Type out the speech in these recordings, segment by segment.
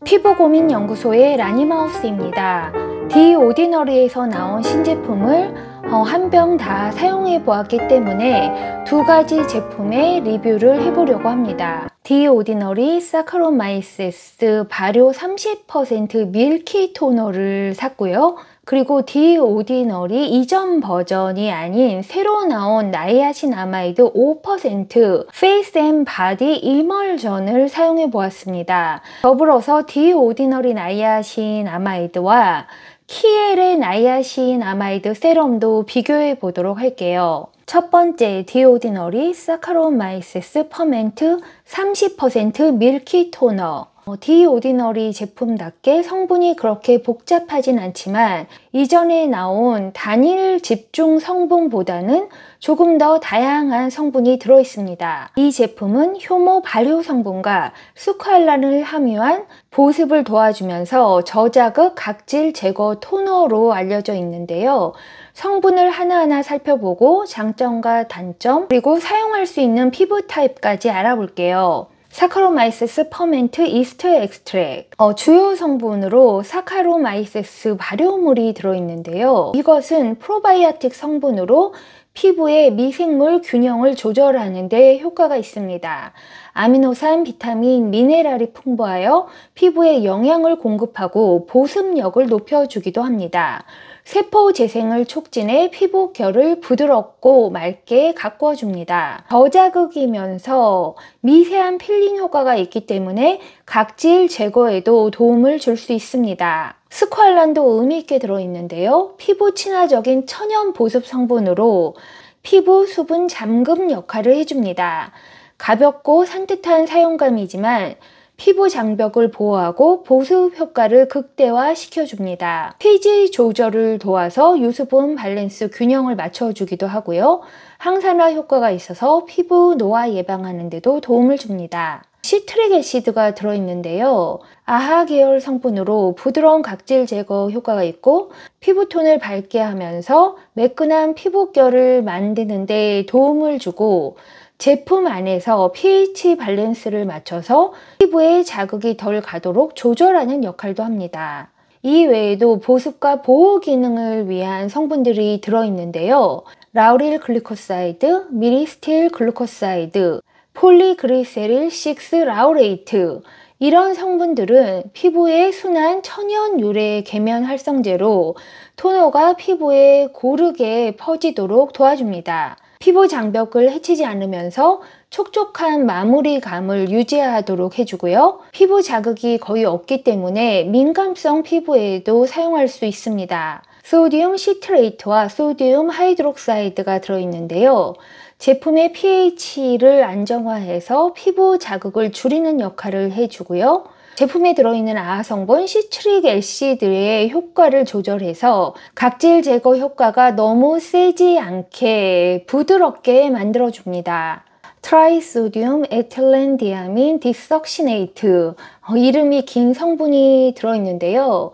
피부 고민 연구소의 라니마우스입니다. 디 오디너리에서 나온 신제품을 한 병 다 사용해 보았기 때문에 두 가지 제품의 리뷰를 해보려고 합니다. 디 오디너리 사카로마이세스 발효 30% 밀키 토너를 샀고요. 그리고 디 오디너리 이전 버전이 아닌 새로 나온 나이아신아마이드 5% 페이스 앤 바디 이멀전을 사용해 보았습니다. 더불어서 디 오디너리 나이아신아마이드와 키엘의 나이아신아마이드 세럼도 비교해 보도록 할게요. 첫 번째, 디 오디너리 사카로마이세스 퍼멘트 30% 밀키 토너. 디 오디너리 제품답게 성분이 그렇게 복잡하진 않지만 이전에 나온 단일 집중 성분보다는 조금 더 다양한 성분이 들어있습니다. 이 제품은 효모 발효 성분과 스쿠알란을 함유한 보습을 도와주면서 저자극 각질 제거 토너로 알려져 있는데요. 성분을 하나하나 살펴보고 장점과 단점, 그리고 사용할 수 있는 피부 타입까지 알아볼게요. 사카로마이세스 퍼멘트 이스트 엑스트랙, 주요 성분으로 사카로마이세스 발효물이 들어있는데요. 이것은 프로바이오틱 성분으로 피부의 미생물 균형을 조절하는 데 효과가 있습니다. 아미노산, 비타민, 미네랄이 풍부하여 피부에 영양을 공급하고 보습력을 높여주기도 합니다. 세포 재생을 촉진해 피부 결을 부드럽고 맑게 가꿔줍니다. 저자극이면서 미세한 필링 효과가 있기 때문에 각질 제거에도 도움을 줄 수 있습니다. 스쿠알란도 의미 있게 들어있는데요. 피부 친화적인 천연 보습 성분으로 피부 수분 잠금 역할을 해줍니다. 가볍고 산뜻한 사용감이지만 피부 장벽을 보호하고 보습 효과를 극대화 시켜줍니다. pH 조절을 도와서 유수분 밸런스 균형을 맞춰주기도 하고요. 항산화 효과가 있어서 피부 노화 예방하는 데도 도움을 줍니다. 시트릭 애시드가 들어있는데요. 아하 계열 성분으로 부드러운 각질 제거 효과가 있고 피부톤을 밝게 하면서 매끈한 피부결을 만드는 데 도움을 주고 제품 안에서 pH 밸런스를 맞춰서 피부에 자극이 덜 가도록 조절하는 역할도 합니다. 이 외에도 보습과 보호 기능을 위한 성분들이 들어있는데요. 라우릴 글리코사이드, 미리스틸 글루코사이드, 폴리그리세릴 6 라우레이트, 이런 성분들은 피부의 순한 천연 유래 계면 활성제로 토너가 피부에 고르게 퍼지도록 도와줍니다. 피부 장벽을 해치지 않으면서 촉촉한 마무리감을 유지하도록 해주고요. 피부 자극이 거의 없기 때문에 민감성 피부에도 사용할 수 있습니다. 소디움 시트레이트와 소디움 하이드록사이드가 들어있는데요. 제품의 pH를 안정화해서 피부 자극을 줄이는 역할을 해주고요. 제품에 들어있는 아하 성분 시트릭 애시드의 효과를 조절해서 각질 제거 효과가 너무 세지 않게 부드럽게 만들어줍니다. 트라이소디움 에틸렌디아민 디석시네이트, 이름이 긴 성분이 들어있는데요.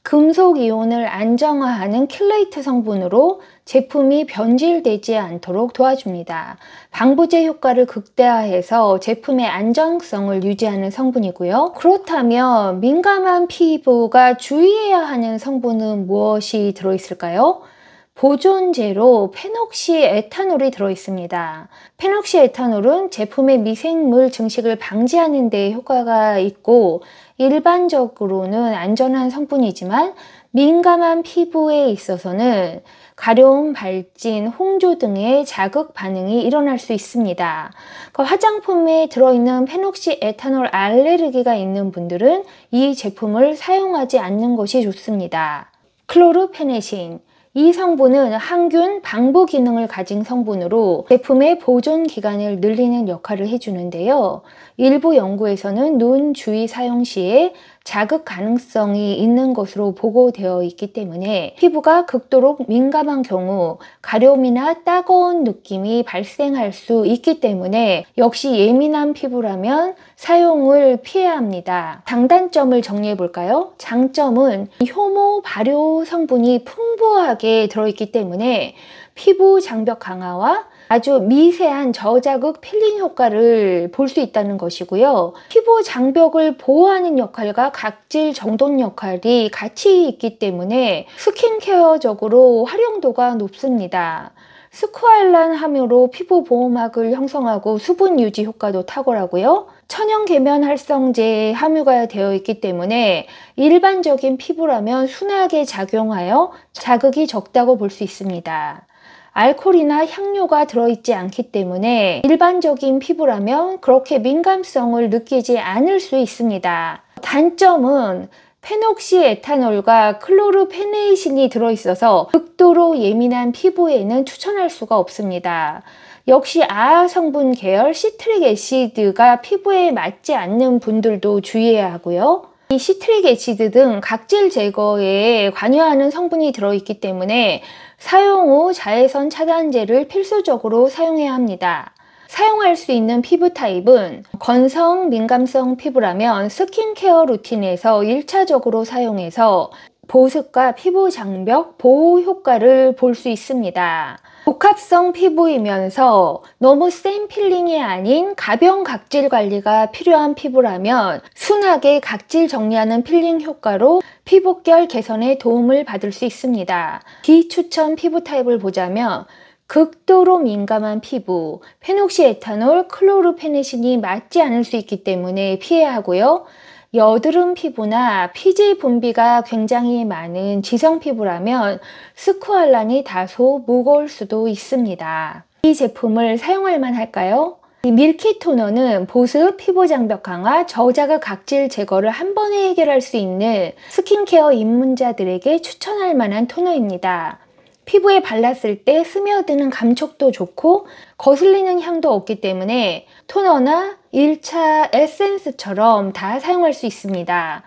금속 이온을 안정화하는 킬레이트 성분으로 제품이 변질되지 않도록 도와줍니다. 방부제 효과를 극대화해서 제품의 안정성을 유지하는 성분이고요. 그렇다면 민감한 피부가 주의해야 하는 성분은 무엇이 들어있을까요? 보존제로 페녹시에탄올이 들어있습니다. 페녹시에탄올은 제품의 미생물 증식을 방지하는 데 효과가 있고 일반적으로는 안전한 성분이지만 민감한 피부에 있어서는 가려움, 발진, 홍조 등의 자극 반응이 일어날 수 있습니다. 화장품에 들어있는 페녹시에탄올 알레르기가 있는 분들은 이 제품을 사용하지 않는 것이 좋습니다. 클로르페네신, 이 성분은 항균 방부 기능을 가진 성분으로 제품의 보존 기간을 늘리는 역할을 해주는데요. 일부 연구에서는 눈 주위 사용 시에 자극 가능성이 있는 것으로 보고되어 있기 때문에 피부가 극도로 민감한 경우 가려움이나 따가운 느낌이 발생할 수 있기 때문에 역시 예민한 피부라면 사용을 피해야 합니다. 장단점을 정리해 볼까요? 장점은 효모 발효 성분이 풍부하게 들어있기 때문에 피부 장벽 강화와 아주 미세한 저자극 필링 효과를 볼 수 있다는 것이고요. 피부 장벽을 보호하는 역할과 각질 정돈 역할이 같이 있기 때문에 스킨케어적으로 활용도가 높습니다. 스쿠알란 함유로 피부 보호막을 형성하고 수분 유지 효과도 탁월하고요. 천연 계면 활성제 함유가 되어 있기 때문에 일반적인 피부라면 순하게 작용하여 자극이 적다고 볼 수 있습니다. 알코올이나 향료가 들어있지 않기 때문에 일반적인 피부라면 그렇게 민감성을 느끼지 않을 수 있습니다. 단점은 페녹시에탄올과 클로르페네이신이 들어있어서 극도로 예민한 피부에는 추천할 수가 없습니다. 역시 아아 성분 계열 시트릭 애시드가 피부에 맞지 않는 분들도 주의해야 하고요. 이 시트릭 애시드 등 각질 제거에 관여하는 성분이 들어있기 때문에 사용 후 자외선 차단제를 필수적으로 사용해야 합니다. 사용할 수 있는 피부 타입은 건성 민감성 피부라면 스킨케어 루틴에서 1차적으로 사용해서 보습과 피부 장벽 보호 효과를 볼 수 있습니다. 복합성 피부이면서 너무 센 필링이 아닌 가벼운 각질 관리가 필요한 피부라면 순하게 각질 정리하는 필링 효과로 피부결 개선에 도움을 받을 수 있습니다. 비추천 피부 타입을 보자면 극도로 민감한 피부, 페녹시에탄올, 클로르페네신이 맞지 않을 수 있기 때문에 피해야 하고요. 여드름 피부나 피지 분비가 굉장히 많은 지성 피부라면 스쿠알란이 다소 무거울 수도 있습니다. 이 제품을 사용할 만할까요? 이 밀키 토너는 보습, 피부 장벽 강화, 저자극 각질 제거를 한 번에 해결할 수 있는 스킨케어 입문자들에게 추천할 만한 토너입니다. 피부에 발랐을 때 스며드는 감촉도 좋고 거슬리는 향도 없기 때문에 토너나 1차 에센스처럼 다 사용할 수 있습니다.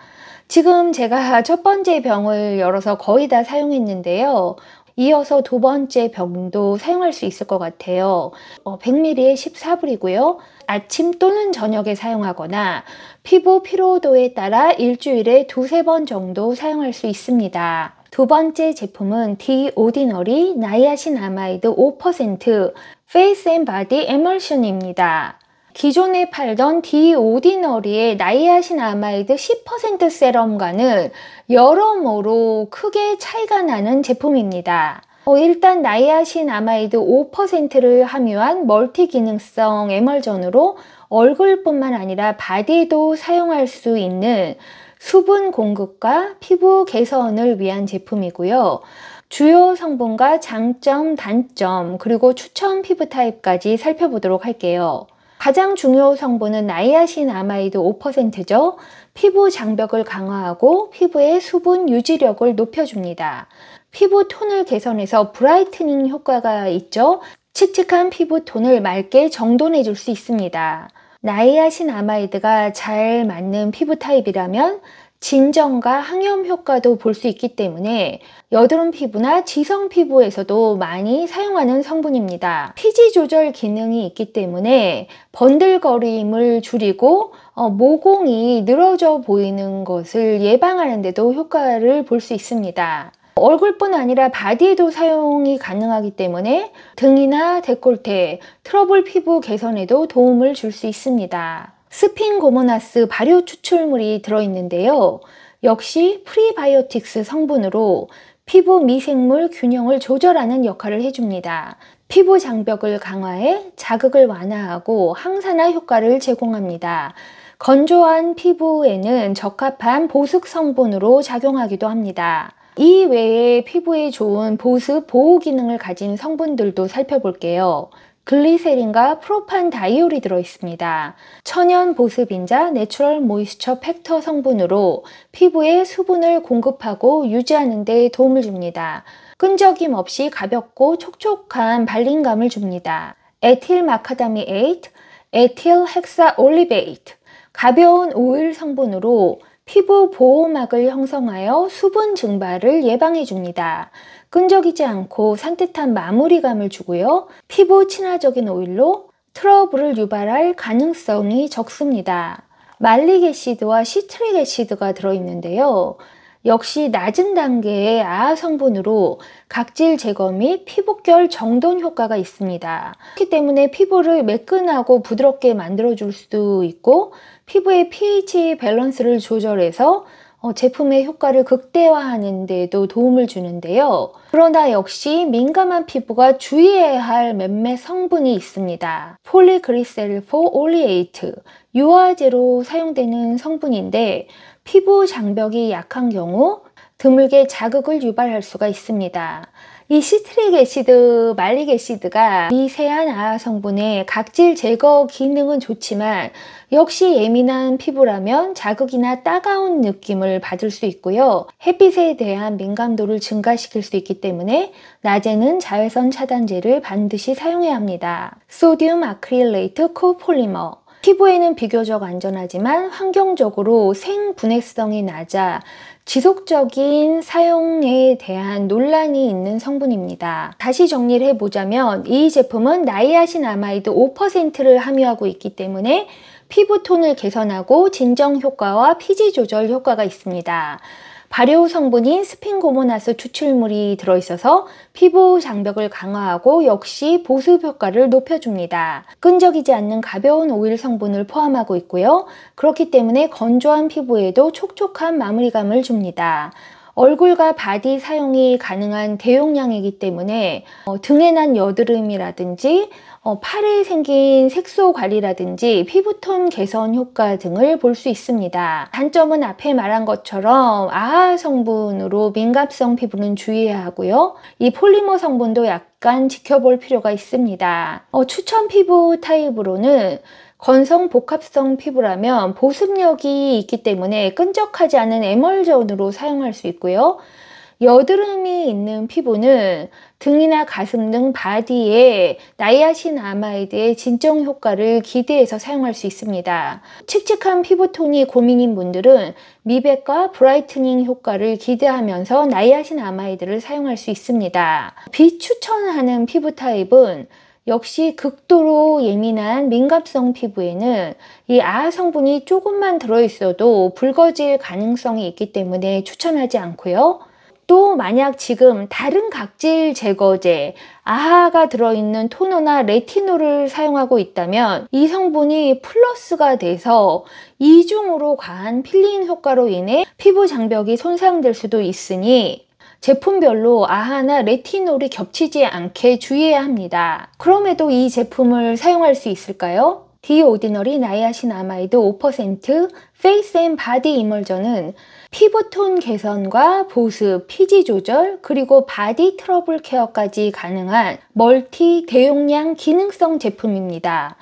지금 제가 첫 번째 병을 열어서 거의 다 사용했는데요. 이어서 두 번째 병도 사용할 수 있을 것 같아요. 100ml에 14불이고요. 아침 또는 저녁에 사용하거나 피부 피로도에 따라 일주일에 두세 번 정도 사용할 수 있습니다. 두 번째 제품은 디 오디너리 나이아신아마이드 5% 페이스 앤 바디 에멀션입니다. 기존에 팔던 디 오디너리의 나이아신아마이드 10% 세럼과는 여러모로 크게 차이가 나는 제품입니다. 일단 나이아신아마이드 5%를 함유한 멀티 기능성 에멀전으로 얼굴뿐만 아니라 바디도 사용할 수 있는 수분 공급과 피부 개선을 위한 제품이고요. 주요 성분과 장점, 단점, 그리고 추천 피부 타입까지 살펴보도록 할게요. 가장 중요 성분은 나이아신아마이드 5%죠. 피부 장벽을 강화하고 피부의 수분 유지력을 높여줍니다. 피부 톤을 개선해서 브라이트닝 효과가 있죠. 칙칙한 피부 톤을 맑게 정돈해 줄 수 있습니다. 나이아신아마이드가 잘 맞는 피부 타입이라면 진정과 항염 효과도 볼 수 있기 때문에 여드름 피부나 지성 피부에서도 많이 사용하는 성분입니다. 피지 조절 기능이 있기 때문에 번들거림을 줄이고 모공이 늘어져 보이는 것을 예방하는 데도 효과를 볼 수 있습니다. 얼굴뿐 아니라 바디에도 사용이 가능하기 때문에 등이나 데콜테, 트러블 피부 개선에도 도움을 줄 수 있습니다. 스핑고모나스 발효 추출물이 들어있는데요. 역시 프리바이오틱스 성분으로 피부 미생물 균형을 조절하는 역할을 해줍니다. 피부 장벽을 강화해 자극을 완화하고 항산화 효과를 제공합니다. 건조한 피부에는 적합한 보습 성분으로 작용하기도 합니다. 이 외에 피부에 좋은 보습 보호 기능을 가진 성분들도 살펴볼게요. 글리세린과 프로판다이올이 들어있습니다. 천연 보습인자 내추럴 모이스처 팩터 성분으로 피부에 수분을 공급하고 유지하는 데 도움을 줍니다. 끈적임 없이 가볍고 촉촉한 발림감을 줍니다. 에틸 마카다미에이트, 에틸 헥사 올리베이트, 가벼운 오일 성분으로 피부 보호막을 형성하여 수분 증발을 예방해 줍니다. 끈적이지 않고 산뜻한 마무리감을 주고요. 피부 친화적인 오일로 트러블을 유발할 가능성이 적습니다. 말릭 애시드와 시트릭 애시드가 들어있는데요. 역시 낮은 단계의 아하 성분으로 각질 제거 및 피부결 정돈 효과가 있습니다. 그렇기 때문에 피부를 매끈하고 부드럽게 만들어줄 수도 있고 피부의 pH 밸런스를 조절해서 제품의 효과를 극대화하는 데도 도움을 주는데요. 그러나 역시 민감한 피부가 주의해야 할 몇몇 성분이 있습니다. 폴리그리셀폴올리에이트, 유화제로 사용되는 성분인데 피부 장벽이 약한 경우 드물게 자극을 유발할 수가 있습니다. 이 시트릭 애시드, 말릭 애시드가 미세한 아하 성분의 각질 제거 기능은 좋지만 역시 예민한 피부라면 자극이나 따가운 느낌을 받을 수 있고요. 햇빛에 대한 민감도를 증가시킬 수 있기 때문에 낮에는 자외선 차단제를 반드시 사용해야 합니다. 소듐 아크릴레이트 코폴리머, 피부에는 비교적 안전하지만 환경적으로 생분해성이 낮아 지속적인 사용에 대한 논란이 있는 성분입니다. 다시 정리를 해보자면 이 제품은 나이아신아마이드 5%를 함유하고 있기 때문에 피부톤을 개선하고 진정 효과와 피지 조절 효과가 있습니다. 발효 성분인 스핑고모나스 추출물이 들어있어서 피부 장벽을 강화하고 역시 보습 효과를 높여줍니다. 끈적이지 않는 가벼운 오일 성분을 포함하고 있고요. 그렇기 때문에 건조한 피부에도 촉촉한 마무리감을 줍니다. 얼굴과 바디 사용이 가능한 대용량이기 때문에 등에 난 여드름이라든지 팔에 생긴 색소 관리라든지 피부톤 개선 효과 등을 볼 수 있습니다. 단점은 앞에 말한 것처럼 아하 성분으로 민감성 피부는 주의해야 하고요. 이 폴리머 성분도 약간 지켜볼 필요가 있습니다. 추천 피부 타입으로는 건성 복합성 피부라면 보습력이 있기 때문에 끈적하지 않은 에멀전으로 사용할 수 있고요. 여드름이 있는 피부는 등이나 가슴 등 바디에 나이아신아마이드의 진정 효과를 기대해서 사용할 수 있습니다. 칙칙한 피부톤이 고민인 분들은 미백과 브라이트닝 효과를 기대하면서 나이아신아마이드를 사용할 수 있습니다. 비추천하는 피부 타입은 역시 극도로 예민한 민감성 피부에는 이 아하 성분이 조금만 들어있어도 붉어질 가능성이 있기 때문에 추천하지 않고요. 또 만약 지금 다른 각질 제거제, 아하가 들어있는 토너나 레티놀을 사용하고 있다면 이 성분이 플러스가 돼서 이중으로 과한 필링 효과로 인해 피부 장벽이 손상될 수도 있으니 제품별로 아하나 레티놀이 겹치지 않게 주의해야 합니다. 그럼에도 이 제품을 사용할 수 있을까요? 디 오디너리 나이아신아마이드 5% 페이스 앤 바디 이멀전은 피부톤 개선과 보습, 피지 조절, 그리고 바디 트러블 케어까지 가능한 멀티 대용량 기능성 제품입니다.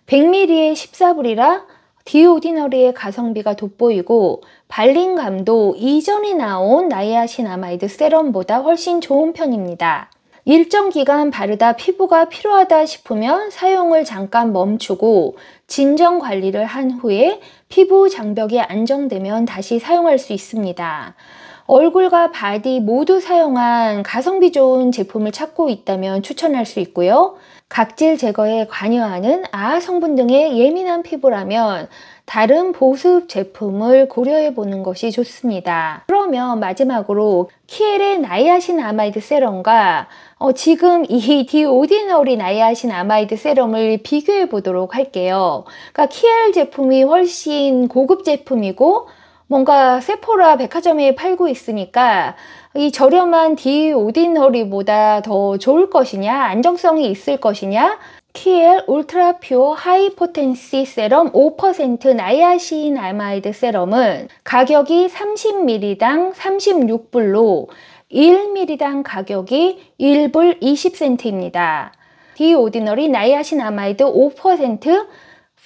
100ml에 14불이라 디오디너리의 가성비가 돋보이고 발림감도 이전에 나온 나이아신아마이드 세럼보다 훨씬 좋은 편입니다. 일정 기간 바르다 피부가 피로하다 싶으면 사용을 잠깐 멈추고 진정 관리를 한 후에 피부 장벽이 안정되면 다시 사용할 수 있습니다. 얼굴과 바디 모두 사용한 가성비 좋은 제품을 찾고 있다면 추천할 수 있고요. 각질 제거에 관여하는 아하 성분 등의 예민한 피부라면 다른 보습 제품을 고려해 보는 것이 좋습니다. 그러면 마지막으로 키엘의 나이아신아마이드 세럼과 지금 이 디오디너리 나이아신아마이드 세럼을 비교해 보도록 할게요. 그러니까 키엘 제품이 훨씬 고급 제품이고 뭔가 세포라 백화점에 팔고 있으니까 이 저렴한 디오디너리보다 더 좋을 것이냐, 안정성이 있을 것이냐, 키엘 울트라 퓨어 하이 포텐시 세럼 5% 나이아신아마이드 세럼은 가격이 30ml당 36불로 1ml당 가격이 1불 20센트입니다. 디오디너리 나이아신아마이드 5%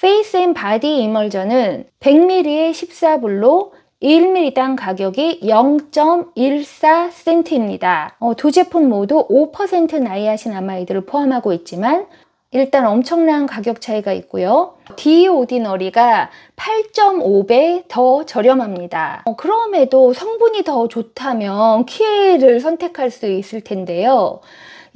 페이스 앤 바디 이멀전은 100ml에 14불로 1ml당 가격이 0.14센트입니다. 두 제품 모두 5% 나이아신아마이드를 포함하고 있지만 일단 엄청난 가격 차이가 있고요. 디오디너리가 8.5배 더 저렴합니다. 그럼에도 성분이 더 좋다면 키엘을 선택할 수 있을 텐데요.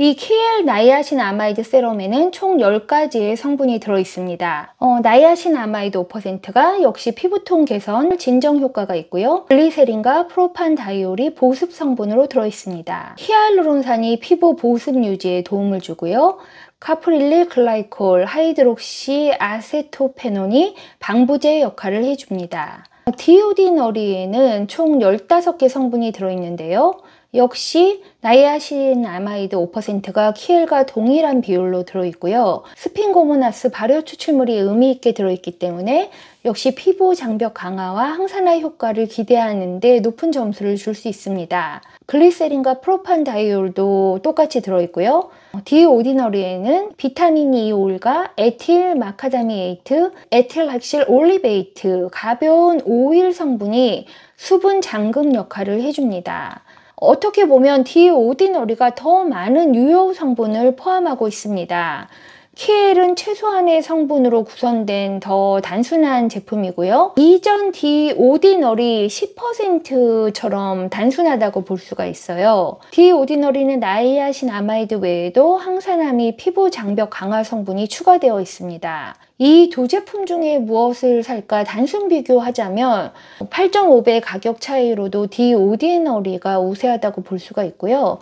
이 키엘 나이아신 아마이드 세럼에는 총 10가지의 성분이 들어있습니다. 나이아신 아마이드 5%가 역시 피부톤 개선, 진정 효과가 있고요. 글리세린과 프로판다이올이 보습 성분으로 들어있습니다. 히알루론산이 피부 보습 유지에 도움을 주고요. 카프릴릴 글라이콜, 하이드록시 아세토페논이 방부제 역할을 해줍니다. 디오디너리에는 총 15개 성분이 들어있는데요. 역시 나이아신 아마이드 5%가 키엘과 동일한 비율로 들어있고요. 스핑고모나스 발효 추출물이 의미 있게 들어있기 때문에 역시 피부 장벽 강화와 항산화 효과를 기대하는 데 높은 점수를 줄 수 있습니다. 글리세린과 프로판다이올도 똑같이 들어있고요. 디오디너리에는 비타민 E 오일과 에틸 마카다미에이트, 에틸락실 올리베이트, 가벼운 오일 성분이 수분 잠금 역할을 해줍니다. 어떻게 보면 디오디너리가 더 많은 유효 성분을 포함하고 있습니다. 키엘은 최소한의 성분으로 구성된 더 단순한 제품이고요. 이전 디오디너리 10%처럼 단순하다고 볼 수가 있어요. 디오디너리는 나이아신 아마이드 외에도 항산화 및 피부 장벽 강화 성분이 추가되어 있습니다. 이 두 제품 중에 무엇을 살까 단순 비교하자면 8.5배 가격 차이로도 디오디너리가 우세하다고 볼 수가 있고요.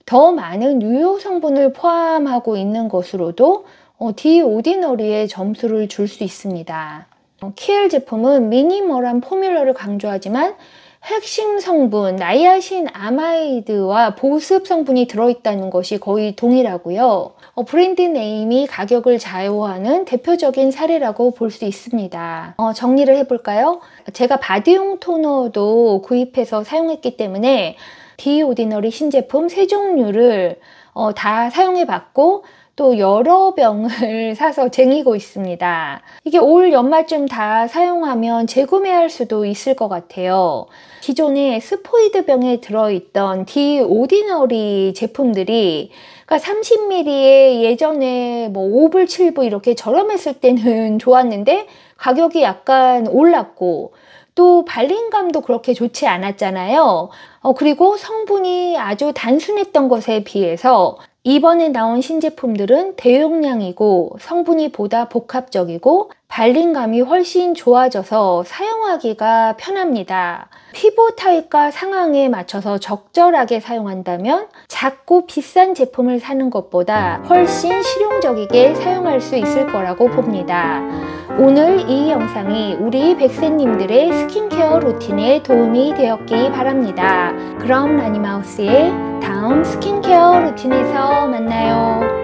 더 많은 유효 성분을 포함하고 있는 것으로도 디오디너리에 점수를 줄 수 있습니다. 키엘 제품은 미니멀한 포뮬러를 강조하지만 핵심 성분 나이아신 아마이드와 보습 성분이 들어있다는 것이 거의 동일하고요. 브랜드 네임이 가격을 좌우하는 대표적인 사례라고 볼 수 있습니다. 정리를 해볼까요? 제가 바디용 토너도 구입해서 사용했기 때문에 디오디너리 신제품 3종류를 다 사용해봤고 또 여러 병을 사서 쟁이고 있습니다. 이게 올 연말쯤 다 사용하면 재구매할 수도 있을 것 같아요. 기존에 스포이드 병에 들어있던 디오디너리 제품들이 그러니까 30ml에 예전에 뭐 5불, 7불 이렇게 저렴했을 때는 좋았는데 가격이 약간 올랐고 또 발림감도 그렇게 좋지 않았잖아요. 그리고 성분이 아주 단순했던 것에 비해서 이번에 나온 신제품들은 대용량이고 성분이 보다 복합적이고 발림감이 훨씬 좋아져서 사용하기가 편합니다. 피부 타입과 상황에 맞춰서 적절하게 사용한다면 작고 비싼 제품을 사는 것보다 훨씬 실용적이게 사용할 수 있을 거라고 봅니다. 오늘 이 영상이 우리 백세님들의 스킨케어 루틴에 도움이 되었기 바랍니다. 그럼 라니마우스의 다음 스킨케어 루틴에서 만나요.